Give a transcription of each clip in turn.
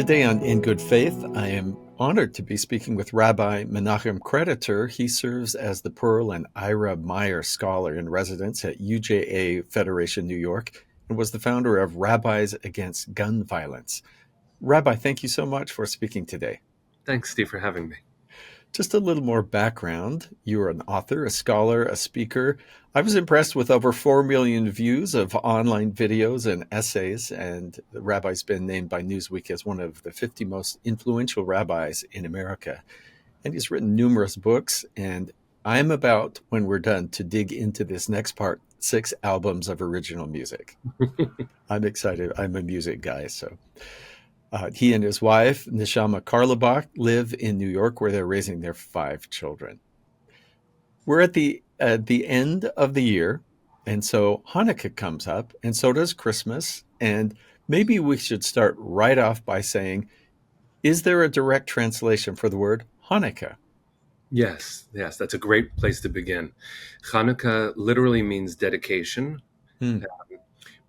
Today on In Good Faith, I am honored to be speaking with Rabbi Menachem Creditor. He serves as the Pearl and Ira Meyer Scholar in Residence at UJA-Federation New York and was the founder of Rabbis Against Gun Violence. Rabbi, thank you so much for speaking today. Thanks, Steve, for having me. Just a little more background. You are an author, a scholar, a speaker. I was impressed with over 4 million views of online videos and essays, and the rabbi's been named by Newsweek as one of the 50 most influential rabbis in America. And he's written numerous books, and I'm about, when we're done, to dig into this next part, 6 albums of original music. I'm excited. I'm a music guy, so... he and his wife, Neshama Carlebach, live in New York, where they're raising their 5 children. We're at the end of the year, and so Hanukkah comes up, and so does Christmas. And maybe we should start right off by saying, is there a direct translation for the word Hanukkah? Yes, that's a great place to begin. Hanukkah literally means dedication,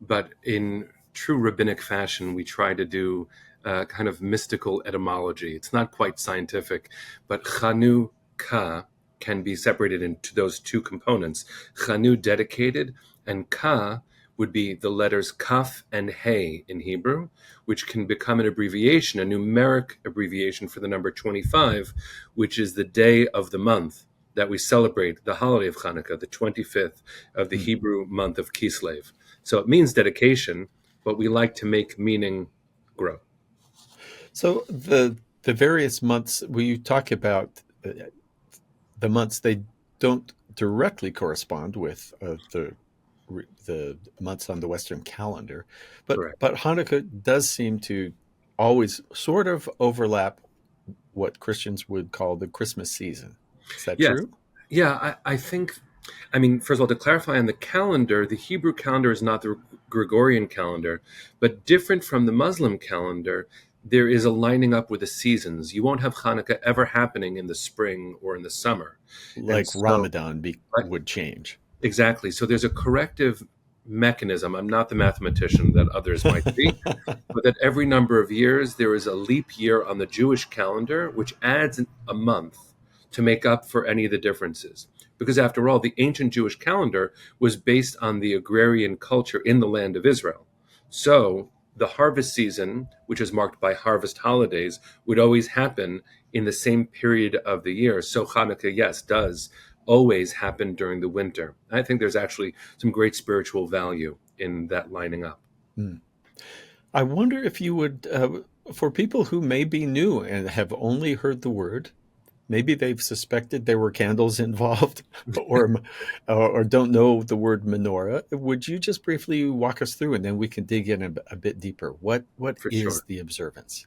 but in true rabbinic fashion, we try to do kind of mystical etymology. It's not quite scientific, but Hanukkah can be separated into those 2 components. Chanu, dedicated, and Ka would be the letters Kaf and He in Hebrew, which can become an abbreviation, a numeric abbreviation for the number 25, which is the day of the month that we celebrate the holiday of Hanukkah, the 25th of the Hebrew month of Kislev. So it means dedication, but we like to make meaning grow. So the various months, when you talk about the months, they don't directly correspond with the months on the Western calendar, but Hanukkah does seem to always sort of overlap what Christians would call the Christmas season. Is that true? Yeah, I think, first of all, to clarify on the calendar, the Hebrew calendar is not the Gregorian calendar, but different from the Muslim calendar, there is a lining up with the seasons. You won't have Hanukkah ever happening in the spring or in the summer. Like Ramadan would change. Exactly. So there's a corrective mechanism. I'm not the mathematician that others might be, but that every number of years there is a leap year on the Jewish calendar, which adds a month to make up for any of the differences. Because after all, the ancient Jewish calendar was based on the agrarian culture in the land of Israel. So the harvest season, which is marked by harvest holidays, would always happen in the same period of the year. So Hanukkah, yes, does always happen during the winter. I think there's actually some great spiritual value in that lining up. I wonder if you would, for people who may be new and have only heard the word, maybe they've suspected there were candles involved or don't know the word menorah. Would you just briefly walk us through, and then we can dig in a bit deeper? What is the observance?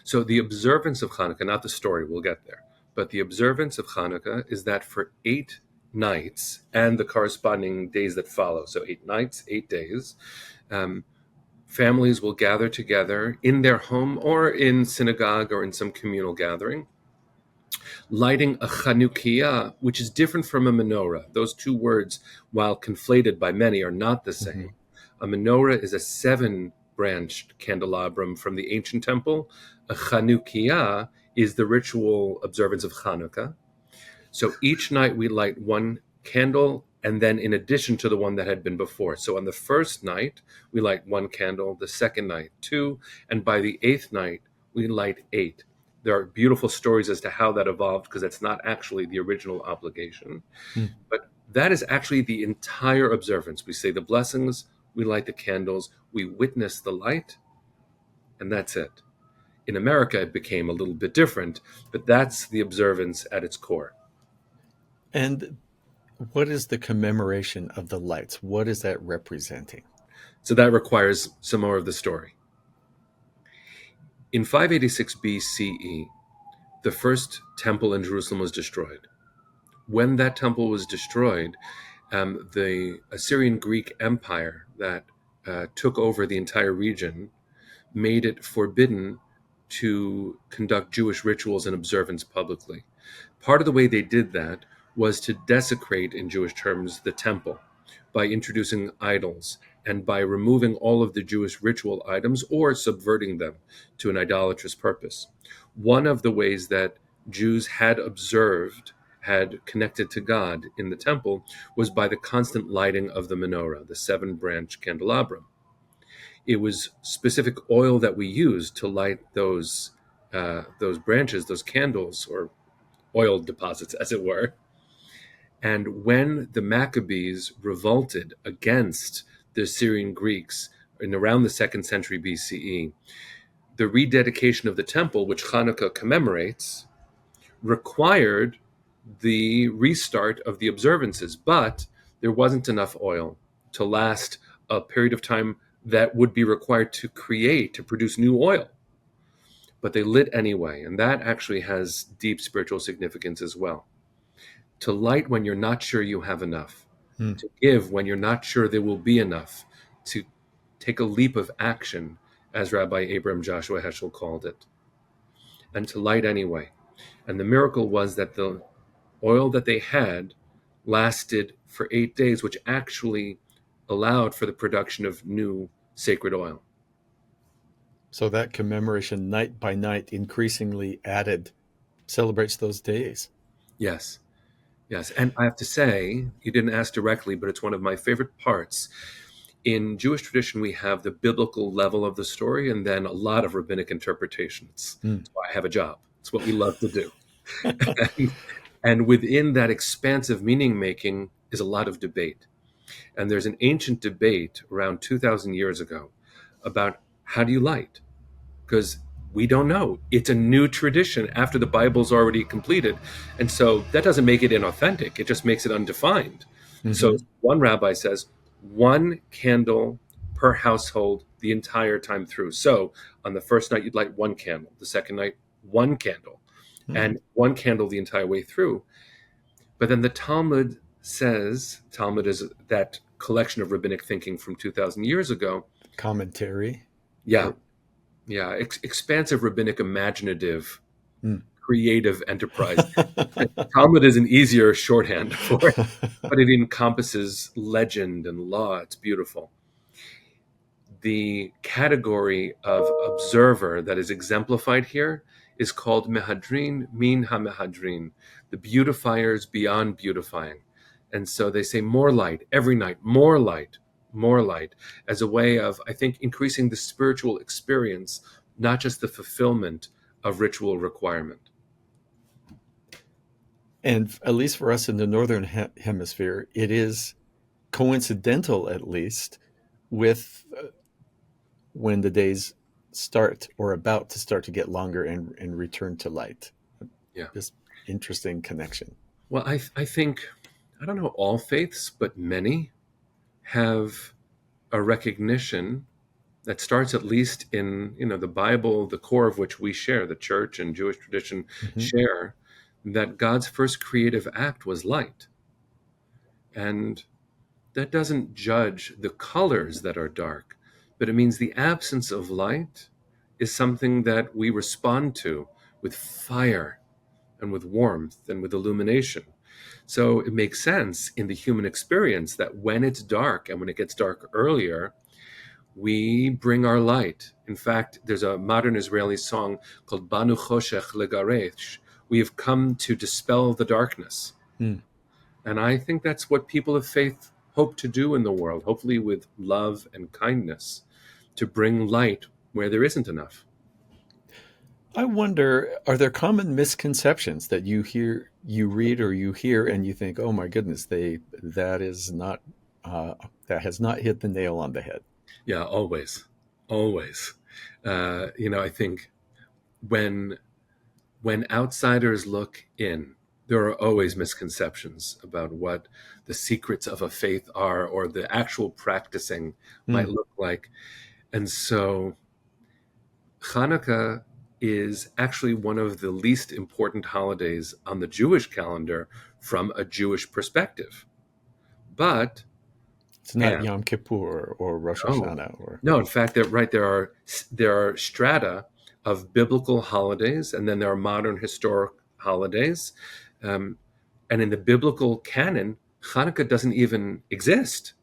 So the observance of Hanukkah, not the story, we'll get there, but the observance of Hanukkah is that for 8 nights and the corresponding days that follow, so 8 nights, 8 days, families will gather together in their home or in synagogue or in some communal gathering, lighting a Chanukiah, which is different from a menorah. Those 2 words, while conflated by many, are not the same. A menorah is a 7-branched candelabrum from the ancient temple. A Chanukiah is the ritual observance of Hanukkah. So each night we light 1 candle, and then in addition to the one that had been before. So on the first night, we light 1 candle, the second night 2, and by the 8th night, we light 8. There are beautiful stories as to how that evolved, because that's not actually the original obligation. But that is actually the entire observance. We say the blessings, we light the candles, we witness the light, and that's it. In America, it became a little bit different, but that's the observance at its core. And what is the commemoration of the lights? What is that representing? So that requires some more of the story. In 586 BCE, the first temple in Jerusalem was destroyed. When that temple was destroyed, the Assyrian Greek Empire that took over the entire region made it forbidden to conduct Jewish rituals and observance publicly. Part of the way they did that was to desecrate, in Jewish terms, the temple by introducing idols and by removing all of the Jewish ritual items or subverting them to an idolatrous purpose. One of the ways that Jews had observed, had connected to God in the temple, was by the constant lighting of the menorah, the 7-branch candelabrum. It was specific oil that we used to light those branches, those candles, or oil deposits, as it were. And when the Maccabees revolted against the Syrian Greeks in around the 2nd century BCE, the rededication of the temple, which Hanukkah commemorates, required the restart of the observances, but there wasn't enough oil to last a period of time that would be required to produce new oil. But they lit anyway, and that actually has deep spiritual significance as well. To light when you're not sure you have enough, to give when you're not sure there will be enough, to take a leap of action, as Rabbi Abraham Joshua Heschel called it, and to light anyway. And the miracle was that the oil that they had lasted for 8 days, which actually allowed for the production of new sacred oil. So that commemoration night by night increasingly celebrates those days. Yes. Yes. And I have to say, you didn't ask directly, but it's one of my favorite parts. In Jewish tradition, we have the biblical level of the story and then a lot of rabbinic interpretations. That's why I have a job. It's what we love to do. and within that expansive meaning making is a lot of debate. And there's an ancient debate around 2,000 years ago about how do you light? Because we don't know. It's a new tradition after the Bible's already completed. And so that doesn't make it inauthentic. It just makes it undefined. So one rabbi says 1 candle per household the entire time through. So on the first night, you'd light 1 candle. The second night, 1 candle. And 1 candle the entire way through. But then the Talmud says, Talmud is that collection of rabbinic thinking from 2,000 years ago. Commentary. Yeah. Yeah. Expansive rabbinic imaginative, creative enterprise. Talmud is an easier shorthand for it, but it encompasses legend and law. It's beautiful. The category of observer that is exemplified here is called mehadrin min ha-mehadrin, the beautifiers beyond beautifying. And so they say more light every night, more light, as a way of, I think, increasing the spiritual experience, not just the fulfillment of ritual requirement. And at least for us in the Northern Hemisphere, it is coincidental, at least, with when the days start or about to start to get longer and return to light. Yeah. This interesting connection. Well, I think, I don't know all faiths, but many have a recognition that starts at least in, the Bible, the core of which we share, the church and Jewish tradition share, that God's first creative act was light. And that doesn't judge the colors that are dark, but it means the absence of light is something that we respond to with fire and with warmth and with illumination. So it makes sense in the human experience that when it's dark and when it gets dark earlier, we bring our light. In fact, there's a modern Israeli song called Banu Choshech Legaresh. We have come to dispel the darkness. And I think that's what people of faith hope to do in the world, hopefully with love and kindness, to bring light where there isn't enough. I wonder, are there common misconceptions that you read or you hear, and you think, "Oh my goodness, that has not hit the nail on the head"? Yeah, always. I think when outsiders look in, there are always misconceptions about what the secrets of a faith are or the actual practicing might look like. And so Hanukkah is actually one of the least important holidays on the Jewish calendar from a Jewish perspective. But it's not Yom Kippur or Rosh Hashanah. No, in fact, there are strata of biblical holidays, and then there are modern historic holidays. And in the biblical canon, Hanukkah doesn't even exist.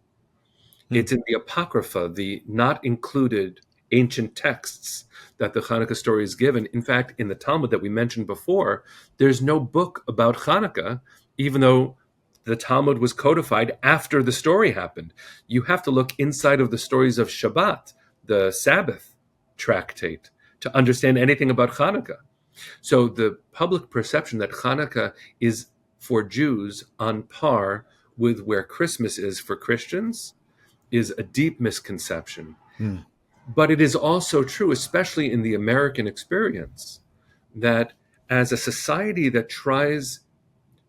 It's in the Apocrypha, the not included ancient texts that the Hanukkah story is given. In fact, in the Talmud that we mentioned before, there's no book about Hanukkah, even though the Talmud was codified after the story happened. You have to look inside of the stories of Shabbat, the Sabbath tractate, to understand anything about Hanukkah. So the public perception that Hanukkah is for Jews on par with where Christmas is for Christians is a deep misconception. Mm. But it is also true, especially in the American experience, that as a society that tries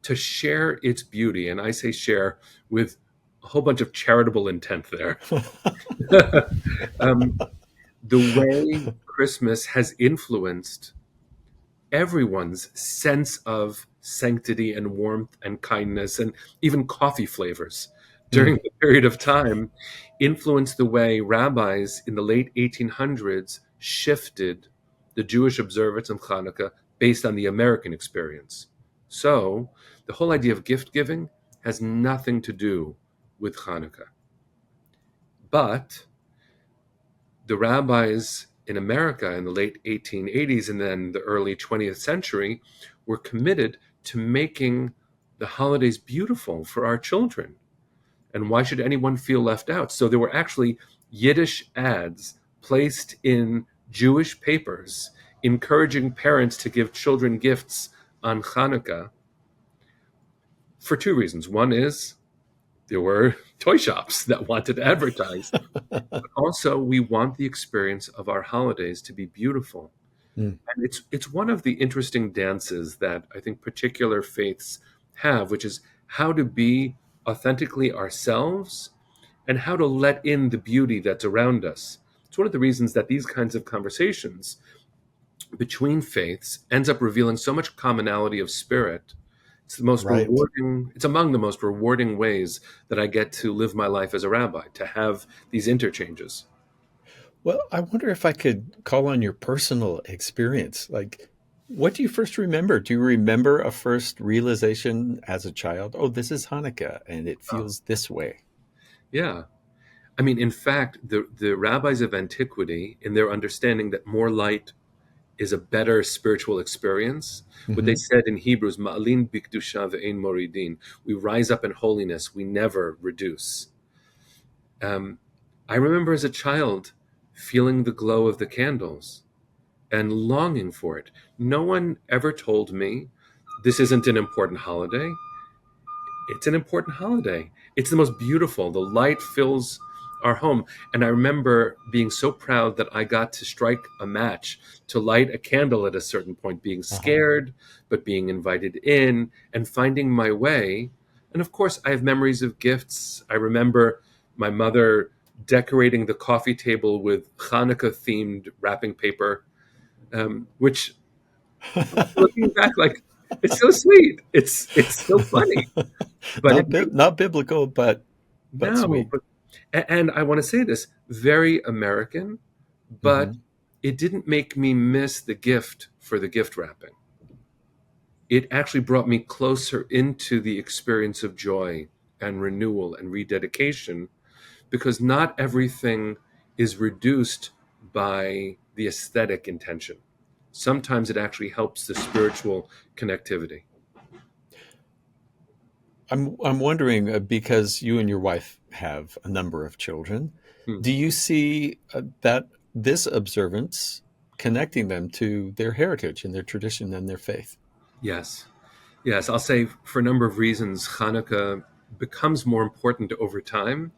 to share its beauty, and I say share with a whole bunch of charitable intent there, the way Christmas has influenced everyone's sense of sanctity and warmth and kindness and even coffee flavors during the period of time influenced the way rabbis in the late 1800s shifted the Jewish observance of Hanukkah based on the American experience. So the whole idea of gift giving has nothing to do with Hanukkah. But the rabbis in America in the late 1880s and then the early 20th century were committed to making the holidays beautiful for our children. And why should anyone feel left out? So there were actually Yiddish ads placed in Jewish papers encouraging parents to give children gifts on Hanukkah for two reasons. One is there were toy shops that wanted to advertise. But also, we want the experience of our holidays to be beautiful. Mm. And it's one of the interesting dances that I think particular faiths have, which is how to be authentically ourselves and how to let in the beauty that's around us. It's one of the reasons that these kinds of conversations between faiths ends up revealing so much commonality of spirit. It's the most Right. rewarding, it's among the most rewarding ways that I get to live my life as a rabbi, to have these interchanges. Well, I wonder if I could call on your personal experience. Like, what do you first remember? Do you remember a first realization as a child? Oh, this is Hanukkah and it Oh, feels this way. yeah. I mean, in fact, the rabbis of antiquity, in their understanding that more light is a better spiritual experience, what they Hmm. said in Hebrews, Ma'alin bikdusha ve'ein moridin, we rise up in holiness, we never reduce. I remember as a child feeling the glow of the candles and longing for it. No one ever told me this isn't an important holiday. It's an important holiday. It's the most beautiful. The light fills our home. And I remember being so proud that I got to strike a match, to light a candle at a certain point, being Uh-huh. scared, but being invited in and finding my way. And of course, I have memories of gifts. I remember my mother decorating the coffee table with Hanukkah themed wrapping paper, which looking back, like, it's so sweet. It's so funny. But it Not biblical, but no, sweet. but and I want to say this, very American, but Hmm. it didn't make me miss the gift for the gift wrapping. It actually brought me closer into the experience of joy and renewal and rededication because not everything is reduced by the aesthetic intention. Sometimes it actually helps the spiritual connectivity. I'm wondering because you and your wife have a number of children, Hmm. do you see that this observance connecting them to their heritage and their tradition and their faith? Yes. Yes, I'll say for a number of reasons, Hanukkah becomes more important over time.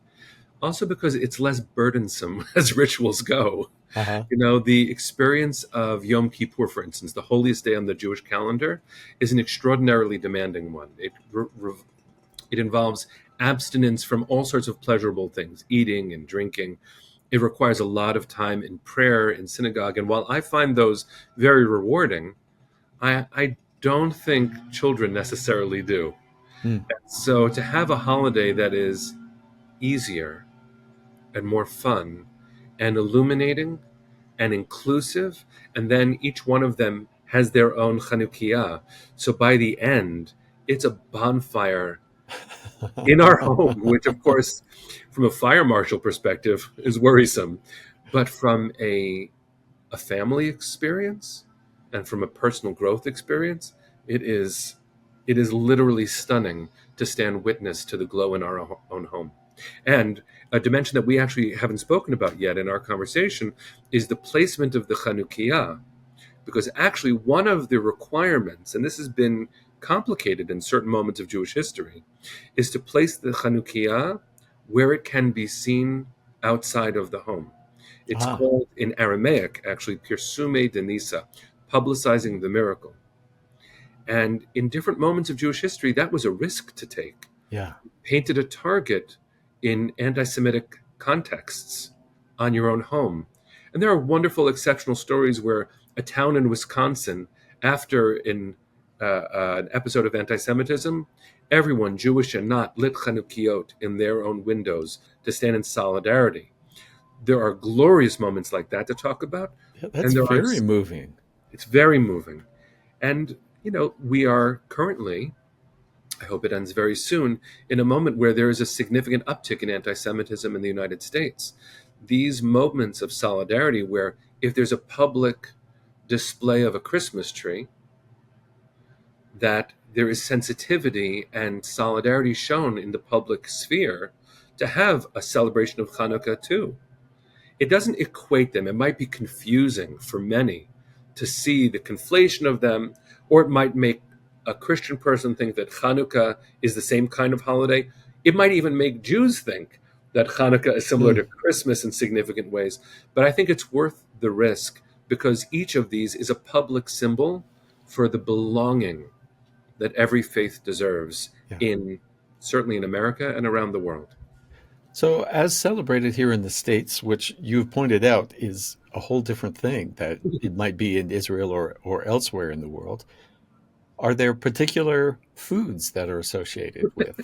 Also, because it's less burdensome as rituals go. Uh-huh. You know, the experience of Yom Kippur, for instance, the holiest day on the Jewish calendar, is an extraordinarily demanding one. It involves abstinence from all sorts of pleasurable things, eating and drinking. It requires a lot of time in prayer, in synagogue. And while I find those very rewarding, I don't think children necessarily do. Mm. So to have a holiday that is easier and more fun and illuminating and inclusive, and then each one of them has their own Chanukiah. So by the end, it's a bonfire in our home, which, of course, from a fire marshal perspective, is worrisome. But from a family experience and from a personal growth experience, it is literally stunning to stand witness to the glow in our own home. And a dimension that we actually haven't spoken about yet in our conversation is the placement of the Chanukiah, because actually one of the requirements, and this has been complicated in certain moments of Jewish history, is to place the Chanukiah where it can be seen outside of the home. It's Ah, called in Aramaic, actually, Pirsume Denisa, publicizing the miracle. And in different moments of Jewish history, that was a risk to take. yeah. Painted a target in anti Semitic contexts on your own home. And there are wonderful, exceptional stories where a town in Wisconsin, after an episode of anti Semitism, everyone, Jewish and not, lit Chanukiot in their own windows to stand in solidarity. There are glorious moments like that to talk about. Yeah, that's And there are, very moving. it's very moving. And, we are currently, I hope it ends very soon, in a moment where there is a significant uptick in anti Semitism in the United States. These moments of solidarity, where if there's a public display of a Christmas tree, that there is sensitivity and solidarity shown in the public sphere to have a celebration of Hanukkah too. It doesn't equate them. It might be confusing for many to see the conflation of them, or it might make a Christian person think that Hanukkah is the same kind of holiday. It might even make Jews think that Hanukkah is similar to Christmas in significant ways. But I think it's worth the risk, because each of these is a public symbol for the belonging that every faith deserves, Yeah. certainly in America and around the world. So, as celebrated here in the States, which you've pointed out is a whole different thing that it might be in Israel or elsewhere in the world, are there particular foods that are associated with?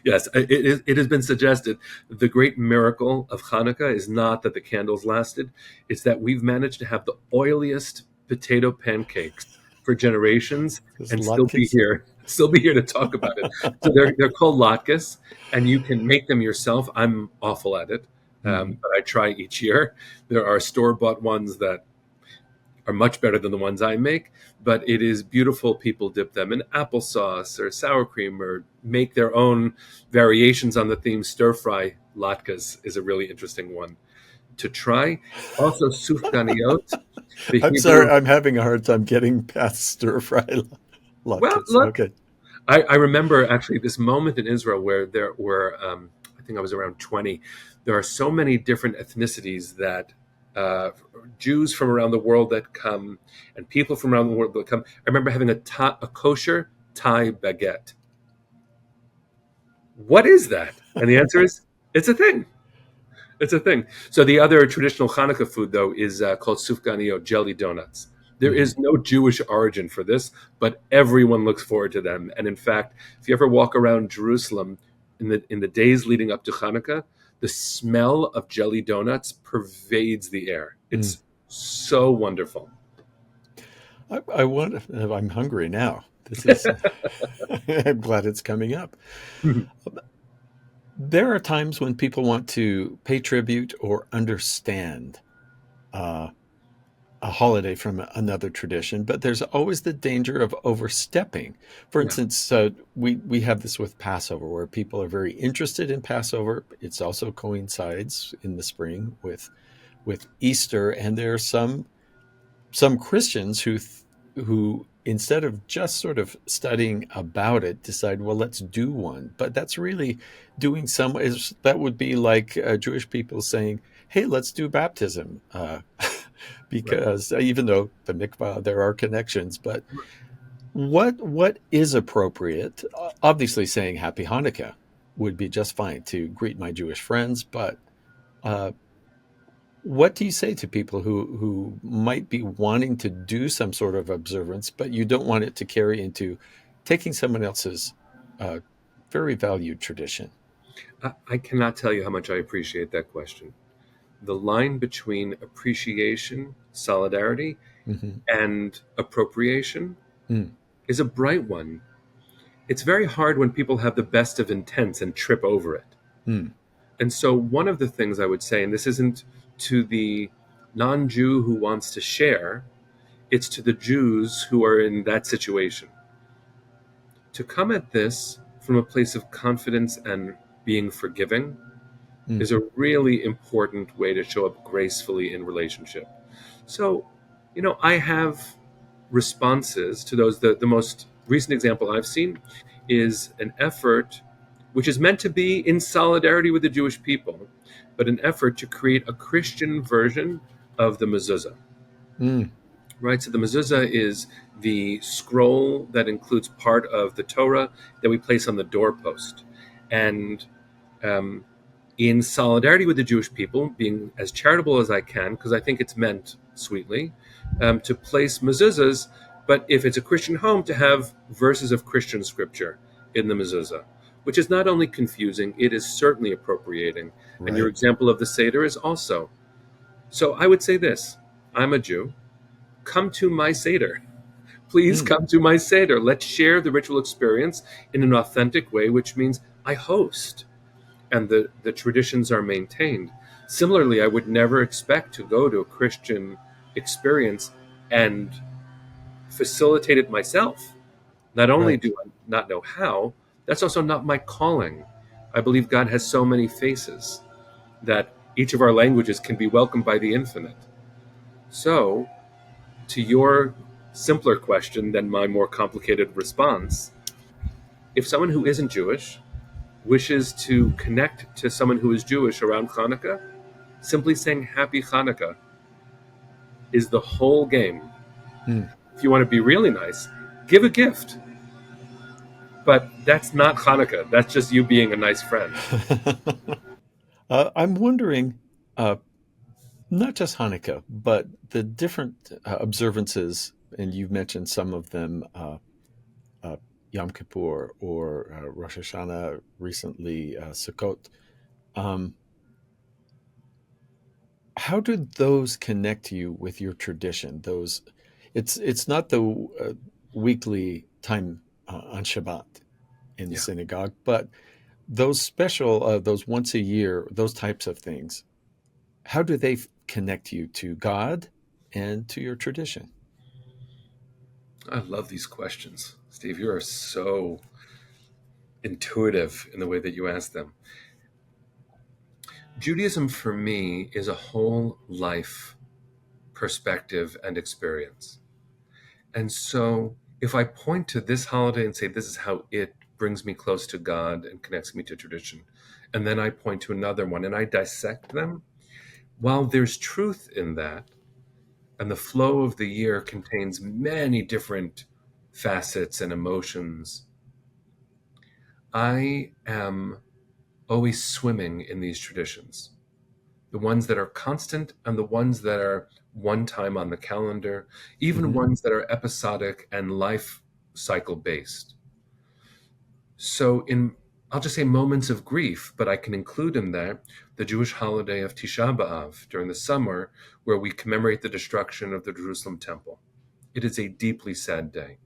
Yes, it has been suggested the great miracle of Hanukkah is not that the candles lasted, it's that we've managed to have the oiliest potato pancakes for generations There's and still be latkes? here. Still be here to talk about it. So they're called latkes, and you can make them yourself. I'm awful at it, Hmm. but I try each year. There are store-bought ones that are much better than the ones I make, but it is beautiful. People dip them in applesauce or sour cream or make their own variations on the theme. Stir fry latkes is a really interesting one to try. Also, sufganiyot, the I'm sorry, Hebrew. I'm having a hard time getting past stir fry Well, latkes. look, Okay. I remember actually this moment in Israel where there were, I think I was around 20. There are so many different ethnicities that Jews from around the world that come and people from around the world that come. I remember having a kosher Thai baguette. What is that? And the answer is, it's a thing. It's a thing. So the other traditional Hanukkah food, though, is called sufganiyot, jelly donuts. There Hmm. is no Jewish origin for this, but everyone looks forward to them. And in fact, if you ever walk around Jerusalem in the days leading up to Hanukkah, the smell of jelly donuts pervades the air. Mm. It's so wonderful. I want. I'm hungry now. This is. I'm glad it's coming up. There are times when people want to pay tribute or understand uh, a holiday from another tradition, but there's always the danger of overstepping. For Yeah. instance, we have this with Passover, where people are very interested in Passover. It's also coincides in the spring with Easter, and there are some Christians who instead of just sort of studying about it decide, well, let's do one. But that's really doing some is that would be like Jewish people saying, hey, let's do baptism, Right. because even though the mikvah there are connections, but what is appropriate? Obviously, saying Happy Hanukkah would be just fine to greet my Jewish friends, but uh, what do you say to people who might be wanting to do some sort of observance, but you don't want it to carry into taking someone else's uh, very valued tradition? I cannot tell you how much I appreciate that question. The line between appreciation, solidarity, Hmm. and appropriation Mm. is a bright one. it's very hard when people have the best of intents and trip over it. Mm. And so one of the things I would say, and this isn't to the non-Jew who wants to share, it's to the Jews who are in that situation, to come at this from a place of confidence and being forgiving is a Mm-hmm. really important way to show up gracefully in relationship. So, I have responses to those. The most recent example I've seen is an effort which is meant to be in solidarity with the Jewish people, but an effort to create a Christian version of the mezuzah. Mm. Right? So the mezuzah is the scroll that includes part of the Torah that we place on the doorpost. And um, in solidarity with the Jewish people, being as charitable as I can, because I think it's meant sweetly, to place mezuzahs, but if it's a Christian home, to have verses of Christian scripture in the mezuzah, which is not only confusing, it is certainly appropriating. And your Right. example of the Seder is also. So I would say this: I'm a Jew. Come to my Seder. Please Mm. come to my Seder. Let's share the ritual experience in an authentic way, which means I host and the traditions are maintained. Similarly, I would never expect to go to a Christian experience and facilitate it myself. Not only Right. do I not know how, that's also not my calling. I believe God has so many faces that each of our languages can be welcomed by the infinite. So, to your simpler question than my more complicated response, if someone who isn't Jewish wishes to connect to someone who is Jewish around Hanukkah, simply saying Happy Hanukkah is the whole game. Mm. If you want to be really nice, give a gift. But that's not Hanukkah. That's just you being a nice friend. I'm wondering, uh, not just Hanukkah, but the different observances, and you've mentioned some of them, uh, Yom Kippur or Rosh Hashanah recently, Sukkot. Um, how do those connect you with your tradition? Those, it's not the weekly time on Shabbat in the Yeah. synagogue, but those special, those once a year, those types of things. How do they connect you to God and to your tradition? I love these questions. Steve, you are so intuitive in the way that you ask them. Judaism for me is a whole life perspective and experience. And so if I point to this holiday and say, this is how it brings me close to God and connects me to tradition, and then I point to another one and I dissect them, while there's truth in that, and the flow of the year contains many different facets and emotions, I am always swimming in these traditions. The ones that are constant and the ones that are one time on the calendar, even Hmm. ones that are episodic and life cycle based. So I'll just say moments of grief, but I can include in that the Jewish holiday of Tisha B'Av during the summer, where we commemorate the destruction of the Jerusalem temple. It is a deeply sad day.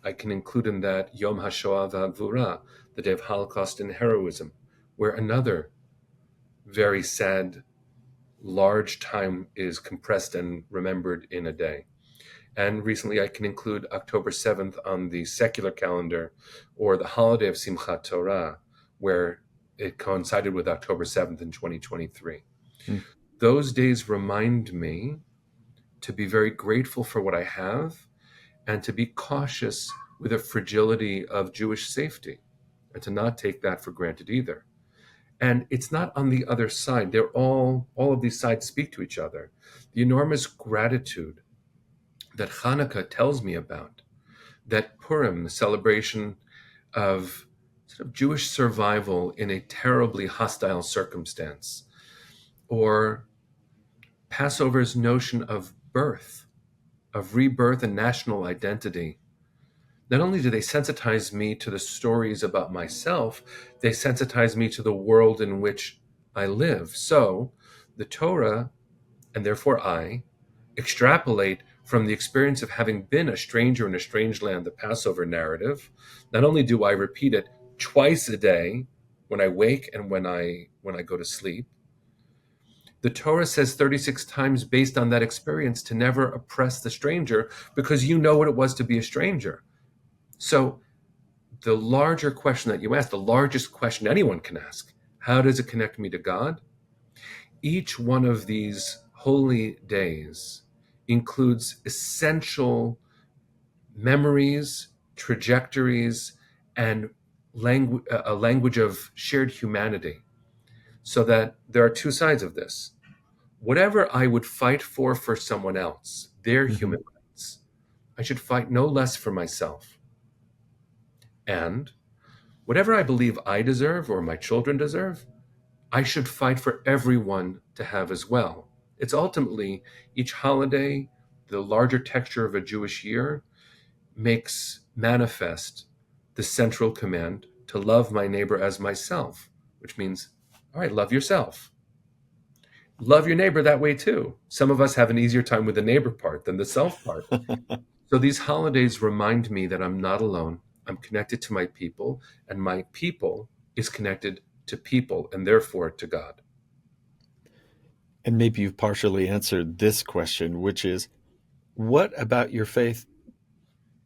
I can include in that Yom HaShoah V'Hagvura, the day of Holocaust and heroism, where another very sad, large time is compressed and remembered in a day. And recently, I can include October 7th on the secular calendar, or the holiday of Simchat Torah, where it coincided with October 7th in 2023. Hmm. Those days remind me to be very grateful for what I have and to be cautious with the fragility of Jewish safety and to not take that for granted either. And it's not on the other side. They're all of these sides speak to each other. The enormous gratitude that Hanukkah tells me about, that Purim, the celebration of sort of Jewish survival in a terribly hostile circumstance, or Passover's notion of birth, of rebirth and national identity. Not only do they sensitize me to the stories about myself, they sensitize me to the world in which I live. So the Torah, and therefore I, extrapolate from the experience of having been a stranger in a strange land, the Passover narrative, not only do I repeat it twice a day when I wake and when I go to sleep, the Torah says 36 times based on that experience to never oppress the stranger because you know what it was to be a stranger. So the larger question that you ask, the largest question anyone can ask, how does it connect me to God? Each one of these holy days includes essential memories, trajectories, and a language of shared humanity. So that there are two sides of this. Whatever I would fight for someone else, their Mm-hmm. human rights, I should fight no less for myself. And whatever I believe I deserve or my children deserve, I should fight for everyone to have as well. It's ultimately each holiday, the larger texture of a Jewish year, makes manifest the central command to love my neighbor as myself, which means, all right, love yourself. Love your neighbor that way too. Some of us have an easier time with the neighbor part than the self part. So these holidays remind me that I'm not alone. I'm connected to my people, and my people is connected to people and therefore to God. And maybe you've partially answered this question, which is, what about your faith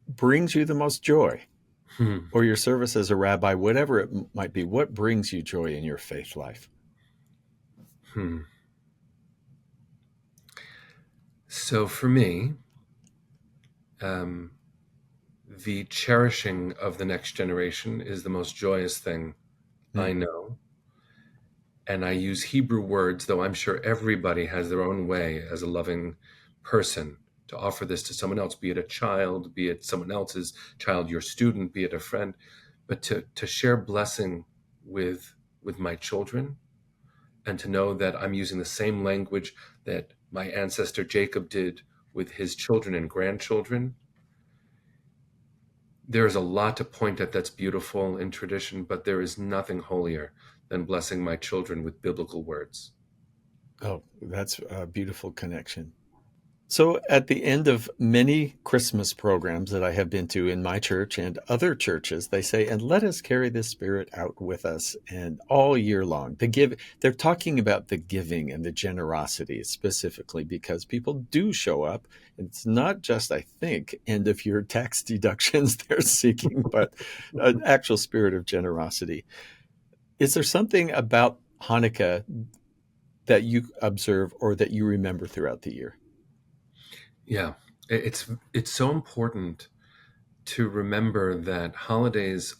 brings you the most joy? Hmm. Or your service as a rabbi, whatever it might be, what brings you joy in your faith life? Hmm. So for me, the cherishing of the next generation is the most joyous thing I Mm. know. And I use Hebrew words, though I'm sure everybody has their own way as a loving person to offer this to someone else, be it a child, be it someone else's child, your student, be it a friend, but to share blessing with my children and to know that I'm using the same language that my ancestor Jacob did with his children and grandchildren. There's a lot to point at that's beautiful in tradition, but there is nothing holier than blessing my children with biblical words. Oh, that's a beautiful connection. So, at the end of many Christmas programs that I have been to in my church and other churches, they say, and let us carry this spirit out with us and all year long. They're talking about the giving and the generosity specifically because people do show up. It's not just, I think, end of year tax deductions they're seeking, but an actual spirit of generosity. Is there something about Hanukkah that you observe or that you remember throughout the year? Yeah, it's so important to remember that holidays,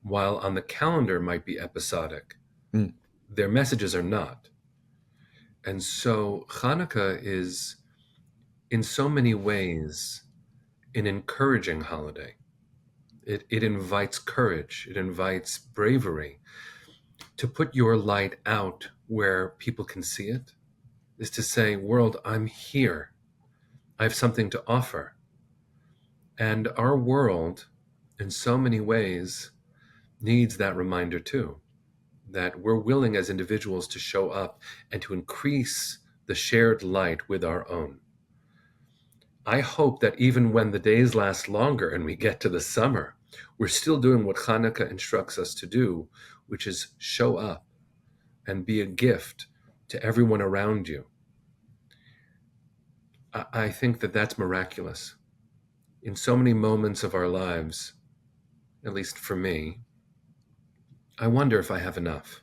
while on the calendar might be episodic, Mm. their messages are not. And so Hanukkah is, in so many ways, an encouraging holiday. It invites courage, it invites bravery. To put your light out where people can see it is to say, world, I'm here. I have something to offer. And our world, in so many ways, needs that reminder too, that we're willing as individuals to show up and to increase the shared light with our own. I hope that even when the days last longer and we get to the summer, we're still doing what Hanukkah instructs us to do, which is show up and be a gift to everyone around you. I think that that's miraculous. In so many moments of our lives, at least for me, I wonder if I have enough,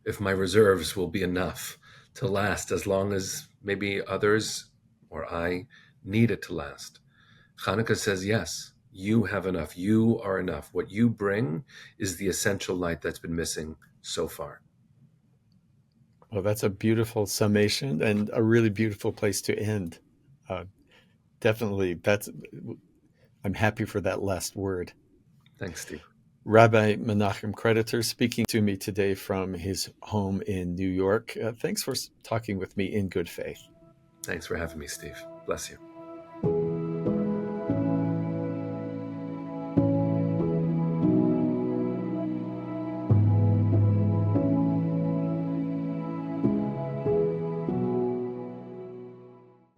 if my reserves will be enough to last as long as maybe others or I need it to last. Hanukkah says, yes, you have enough. You are enough. What you bring is the essential light that's been missing so far. Well, that's a beautiful summation and a really beautiful place to end. Uh, Definitely, I'm happy for that last word. Thanks, Steve. Rabbi Menachem Creditor speaking to me today from his home in New York. Thanks for talking with me in good faith. Thanks for having me, Steve. Bless you.